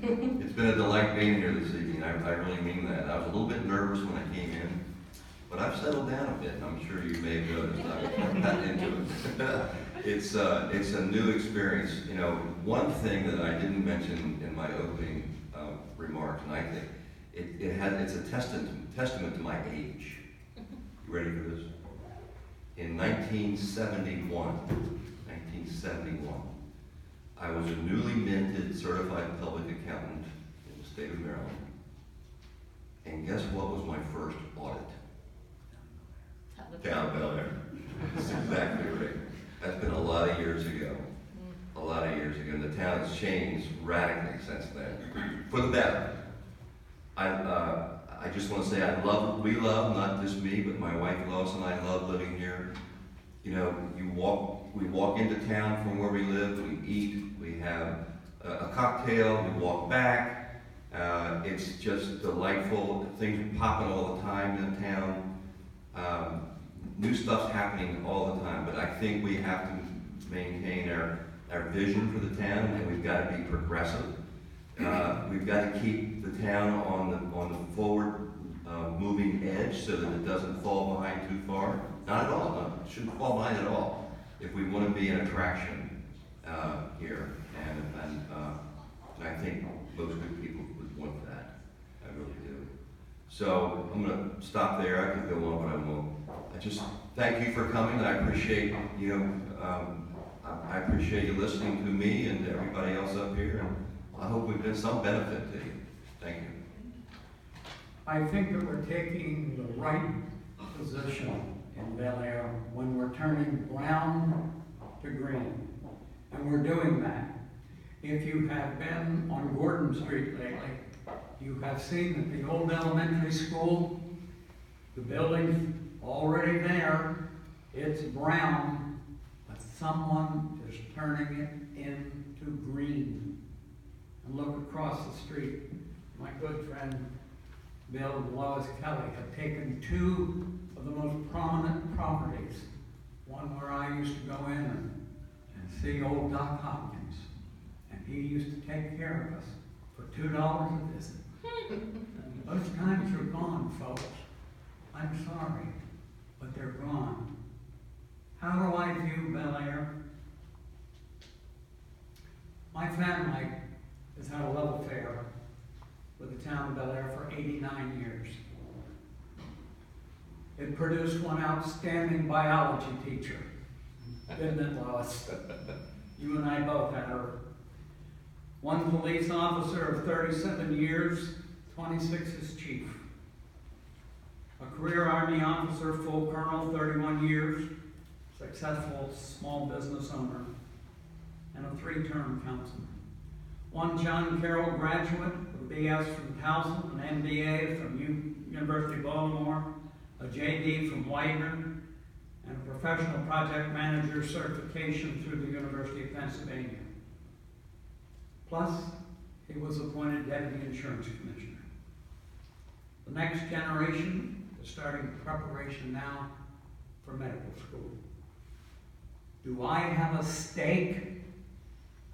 It's been a delight being here this evening. I really mean that. I was a little bit nervous when I came in, but I've settled down a bit, and I'm sure you may have noticed. I've gotten into it. It's a new experience. You know, one thing that I didn't mention in my opening remarks, and I think it's a testament to my age. You ready for this? In 1971, I was a newly minted certified public accountant in the state of Maryland. And guess what was my first audit? Down Bel Air. That's exactly right. That's been a lot of years ago. A lot of years ago. And the town has changed radically since then. For the better. I just want to say we love, not just me, but my wife Lois and I love living here. You know, we walk into town from where we live, we eat, we have a cocktail, we walk back. It's just delightful. Things are popping all the time in the town. New stuff's happening all the time, but I think we have to maintain our vision for the town, and we've got to be progressive. We've got to keep the town on the forward moving edge so that it doesn't fall behind too far. Not at all. No, it shouldn't fall behind at all. If we want to be an attraction here, and I think most good people would want that. I really do. So I'm going to stop there. I could go on, but I won't. I just thank you for coming. I appreciate I appreciate you listening to me and everybody else up here, and I hope we've been some benefit to you. Thank you. I think that we're taking the right position in Bel Air when we're turning brown to green. And we're doing that. If you have been on Gordon Street lately, you have seen that the old elementary school, the building's already there, it's brown, but someone is turning it into green. And look across the street. My good friend Bill and Lois Kelly have taken two of the most prominent properties. One where I used to go in and see old Doc Hopkins. And he used to take care of us for $2 a visit. Those times are gone, folks. I'm sorry, but they're gone. How do I view Bel Air? My family has had a love affair with the town of Bel Air for 89 years. It produced one outstanding biology teacher, didn't it, Lois? You and I both had her. One police officer of 37 years, 26 as chief. A career Army officer, full colonel, 31 years, successful small business owner, and a 3-term councilman. One John Carroll graduate, a BS from Towson, an MBA from University of Baltimore, a JD from Widener, and a professional project manager certification through the University of Pennsylvania. Plus, he was appointed Deputy Insurance Commissioner. The next generation is starting preparation now for medical school. Do I have a stake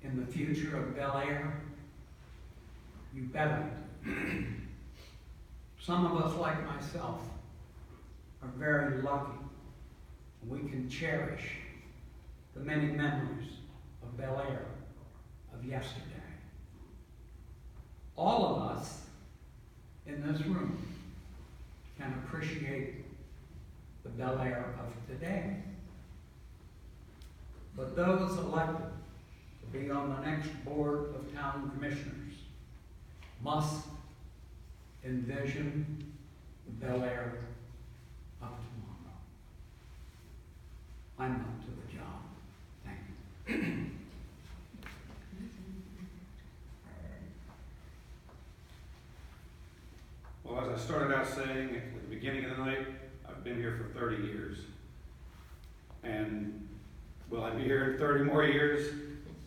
in the future of Bel Air? You bet I do. Some of us, like myself, are very lucky. We can cherish the many memories of Bel Air of yesterday. All of us in this room can appreciate the Bel Air of today. But those elected to be on the next board of town commissioners must envision the Bel Air of tomorrow. I'm up to the job. Thank you. Well, as I started out saying at the beginning of the night, I've been here for 30 years. And will I be here in 30 more years?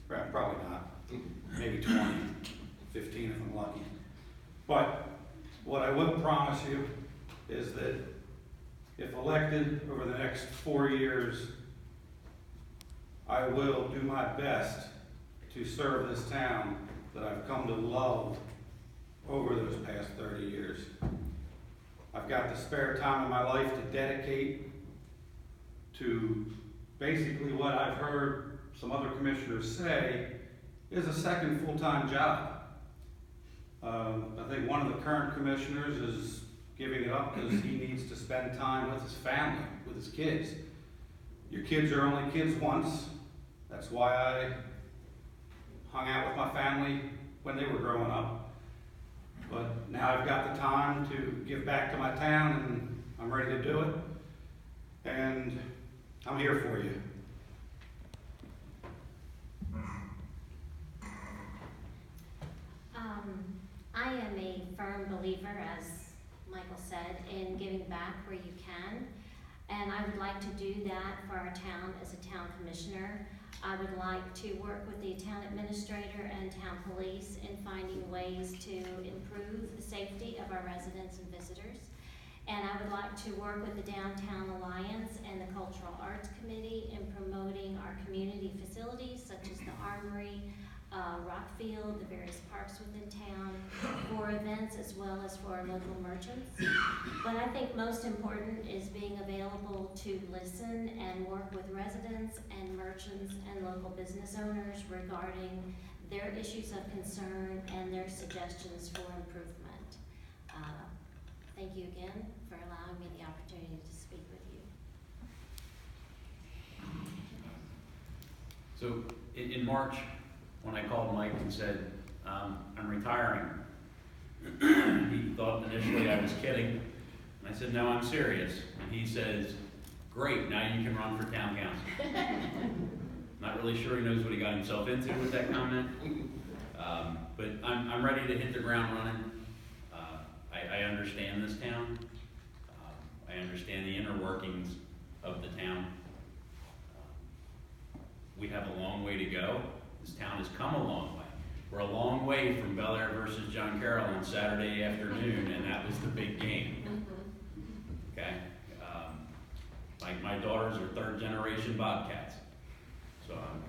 Probably not. Maybe 20, 15 if I'm lucky. But what I will promise you is that if elected over the next 4 years, I will do my best to serve this town that I've come to love over those past 30 years. I've got the spare time in my life to dedicate to basically what I've heard some other commissioners say is a second full-time job. I think one of the current commissioners is giving it up because he needs to spend time with his family, with his kids. Your kids are only kids once. That's why I hung out with my family when they were growing up. But now I've got the time to give back to my town, and I'm ready to do it. And I'm here for you. I am a firm believer, as Michael said, in giving back where you can. And I would like to do that for our town as a town commissioner. I would like to work with the town administrator and town police in finding ways to improve the safety of our residents and visitors. And I would like to work with the Downtown Alliance and the Cultural Arts Committee in promoting our community facilities such as the Armory, Rockfield, the various parks within town, for events as well as for our local merchants. But I think most important is being available to listen and work with residents and merchants and local business owners regarding their issues of concern and their suggestions for improvement. Thank you again for allowing me the opportunity to speak with you. So in March, when I called Mike and said, I'm retiring, he thought initially I was kidding. And I said, no, I'm serious. And he says, great, now you can run for town council. Not really sure he knows what he got himself into with that comment. But I'm ready to hit the ground running. I understand this town. I understand the inner workings of the town. We have a long way to go. This town has come a long way. We're a long way from Bel Air versus John Carroll on Saturday afternoon, and that was the big game. Okay? My daughters are third generation Bobcats. So I'm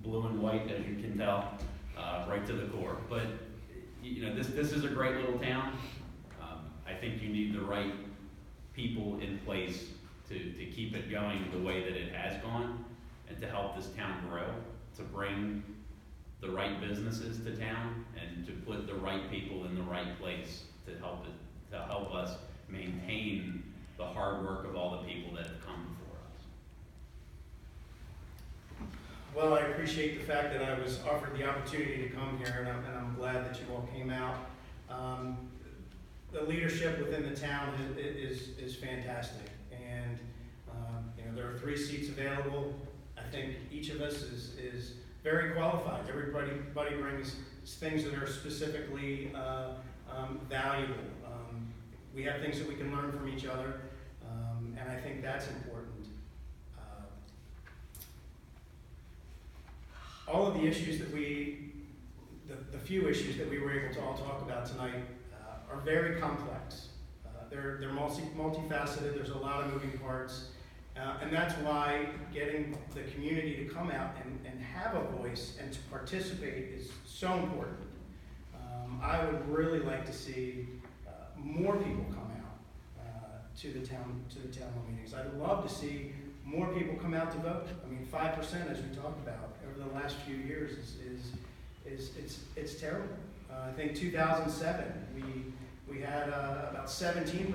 blue and white, as you can tell, right to the core. But, you know, this is a great little town. I think you need the right people in place to keep it going the way that it has gone and to help this town grow, to bring the right businesses to town and to put the right people in the right place to help us maintain the hard work of all the people that have come before us. Well, I appreciate the fact that I was offered the opportunity to come here, and I'm glad that you all came out. The leadership within the town is fantastic, and you know, there are 3 seats available. I think each of us is very qualified. Everybody brings things that are specifically valuable. We have things that we can learn from each other, and I think that's important. All of the issues that the few issues that we were able to all talk about tonight are very complex. They're multifaceted. There's a lot of moving parts. And that's why getting the community to come out and have a voice and to participate is so important. I would really like to see more people come out to the town hall meetings. I'd love to see more people come out to vote. I mean, 5%, as we talked about, over the last few years it's terrible. I think 2007 we had about 17%,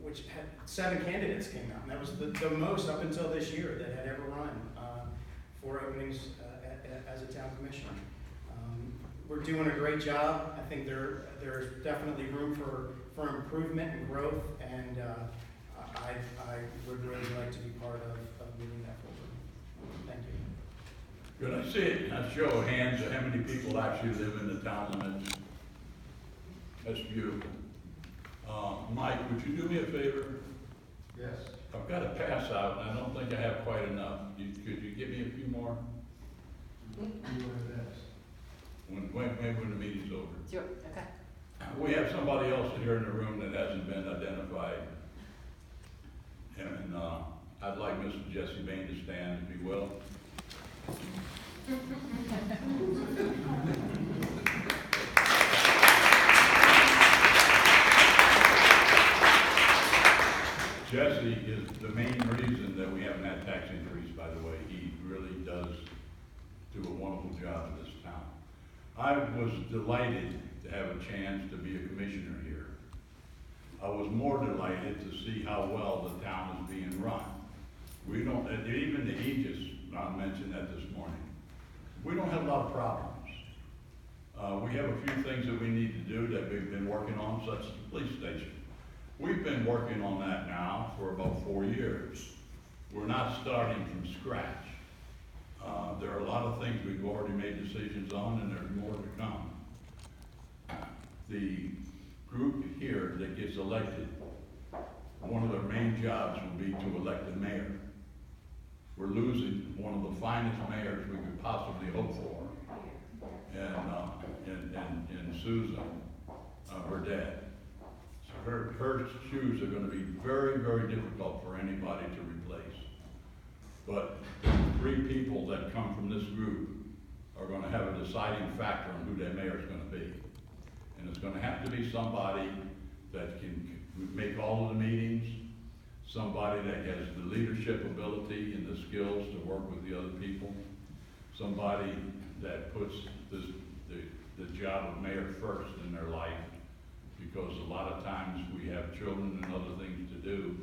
which had 7 candidates came out, and that was the most up until this year that had ever run for openings as a town commissioner. We're doing a great job. I think there's definitely room for improvement and growth, and I would really like to be part of moving that forward. Thank you. Good, I see it, a show of hands of how many people actually live in the town limits. That's beautiful. Mike, would you do me a favor? Yes. I've got to pass out, and I don't think I have quite enough. Could you give me a few more? You want this? Maybe when the meeting's over. Sure, okay. We have somebody else here in the room that hasn't been identified. And I'd like Mrs. Jessie Bain to stand, if you will. Jesse is the main reason that we haven't had tax increase, by the way. He really does do a wonderful job in this town. I was delighted to have a chance to be a commissioner here. I was more delighted to see how well the town is being run. We don't, and even the Aegis, I mentioned that this morning, we don't have a lot of problems. We have a few things that we need to do that we've been working on, such as the police station. We've been working on that now for about 4 years. We're not starting from scratch. There are a lot of things we've already made decisions on, and there's more to come. The group here that gets elected, one of their main jobs will be to elect a mayor. We're losing one of the finest mayors we could possibly hope for, and Susan, her dad. So her shoes are gonna be very, very difficult for anybody to replace. But the 3 people that come from this group are gonna have a deciding factor on who that mayor's gonna be. And it's gonna have to be somebody that can make all of the meetings, somebody that has the leadership ability and the skills to work with the other people, somebody that puts the job of mayor first in their life, because a lot of times we have children and other things to do,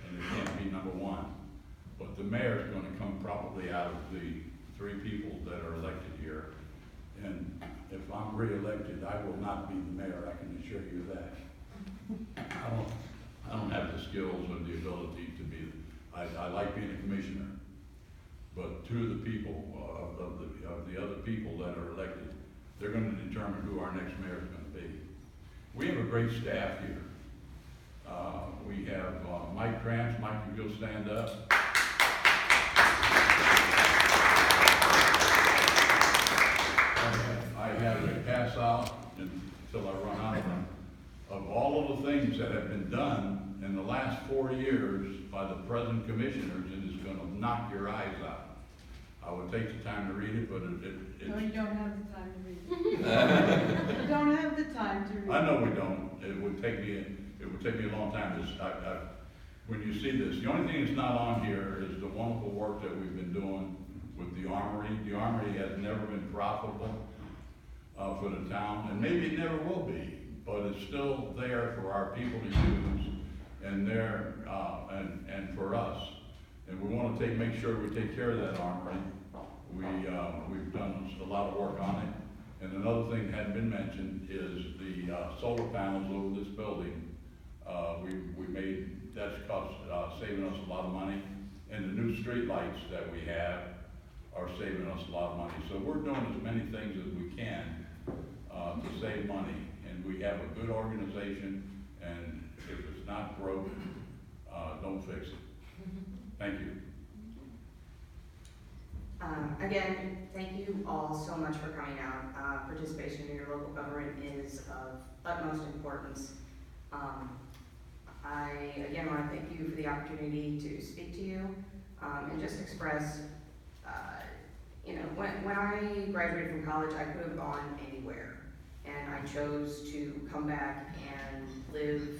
and it can't be number one. But the mayor's gonna come probably out of the 3 people that are elected here. And if I'm re-elected, I will not be the mayor, I can assure you that. I don't have the skills or the ability to be, I like being a commissioner. But 2 of the people, of the other people that are elected, they're gonna determine who our next mayor is gonna be. We have a great staff here. We have Mike Krantz. Mike, if you'll stand up. I have a pass out until I run out of all of the things that have been done in the last 4 years by the present commissioners, and it's gonna knock your eyes out. I would take the time to read it, but it's... No, you don't have the time to read it. You don't have the time to read it. I know we don't. It would take me a long time to, when you see this. The only thing that's not on here is the wonderful work that we've been doing with the Armory. The Armory has never been profitable for the town, and maybe it never will be, but it's still there for our people to use, and there, and for us. And we want to make sure we take care of that Armory. We've done a lot of work on it. And another thing that hadn't been mentioned is the solar panels over this building. We made, that's saving us a lot of money. And the new street lights that we have are saving us a lot of money. So we're doing as many things as we can to save money. And we have a good organization, and if it's not broken, don't fix it. Thank you. Again, thank you all so much for coming out. Participation in your local government is of utmost importance. I, again, want to thank you for the opportunity to speak to you and just express, when I graduated from college, I could have gone anywhere. And I chose to come back and live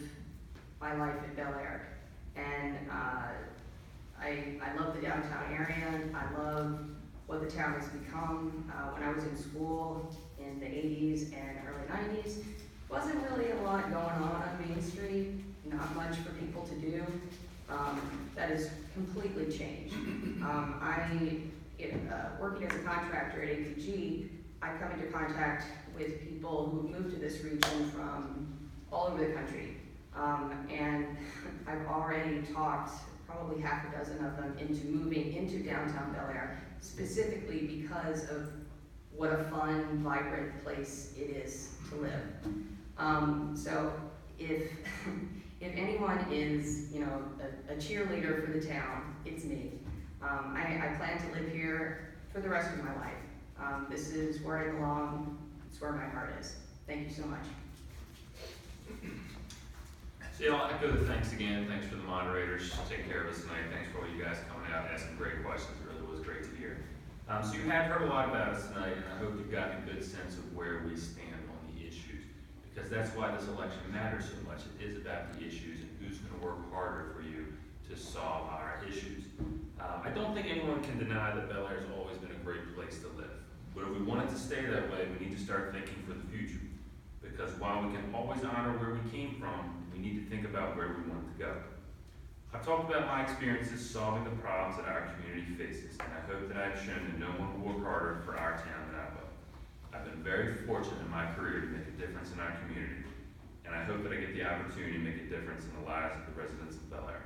my life in Bel Air. And I love the downtown area. I love what the town has become. When I was in school in the 80s and early 90s, wasn't really a lot going on Main Street, not much for people to do. That has completely changed. Working as a contractor at ATG, I come into contact with people who moved to this region from all over the country. And I've already talked probably half a dozen of them into moving into downtown Bel Air, specifically because of what a fun, vibrant place it is to live. So if anyone is, a cheerleader for the town, it's me. I plan to live here for the rest of my life. This is where I belong. It's where my heart is. Thank you so much. So I'll echo the thanks again. Thanks for the moderators taking care of us tonight. Thanks for all you guys coming out and asking great questions. It really was great to hear. So you have heard a lot about us tonight, and I hope you've gotten a good sense of where we stand on the issues, because that's why this election matters so much. It is about the issues and who's going to work harder for you to solve our issues. I don't think anyone can deny that Bel Air has always been a great place to live. But if we want it to stay that way, we need to start thinking for the future. Because while we can always honor where we came from, we need to think about where we want to go. I've talked about my experiences solving the problems that our community faces, and I hope that I've shown that no one will work harder for our town than I will. I've been very fortunate in my career to make a difference in our community, and I hope that I get the opportunity to make a difference in the lives of the residents of Bel Air.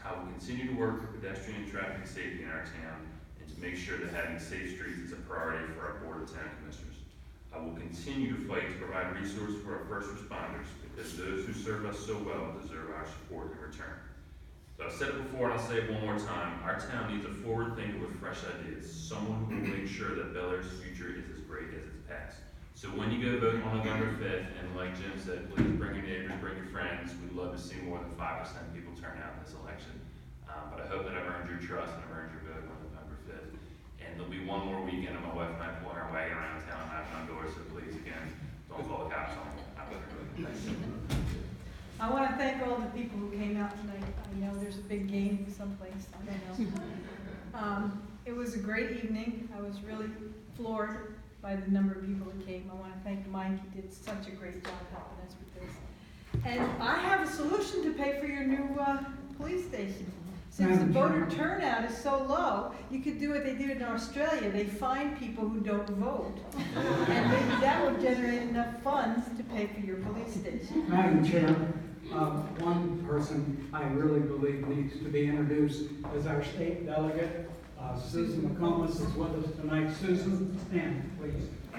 I will continue to work for pedestrian and traffic safety in our town and to make sure that having safe streets is a priority for our Board of Town Commissioners. I will continue to fight to provide resources for our first responders because those who serve us so well deserve our support in return. So I've said it before and I'll say it one more time. Our town needs a forward thinker with fresh ideas, someone who will make sure that Bel Air's future is as great as its past. So when you go vote on November 5th, and like Jim said, please bring your neighbors, bring your friends. We'd love to see more than 5% people turn out in this election. But I hope that I've earned your trust and I've earned your vote on November 5th. And there'll be one more weekend and my wife and I pulling our wagon around town knocking on doors, so please, again, don't call the cops on me. I want to thank all the people who came out tonight. I know there's a big game someplace, I don't know. It was a great evening. I was really floored by the number of people that came. I want to thank Mike, he did such a great job helping us with this. And I have a solution to pay for your new police station. Since the voter turnout is so low, you could do what they did in Australia. They fine people who don't vote. And maybe that would generate enough funds to pay for your police station. Madam Chair, one person I really believe needs to be introduced as our state delegate. Susan McComas is with us tonight. Susan, stand, please.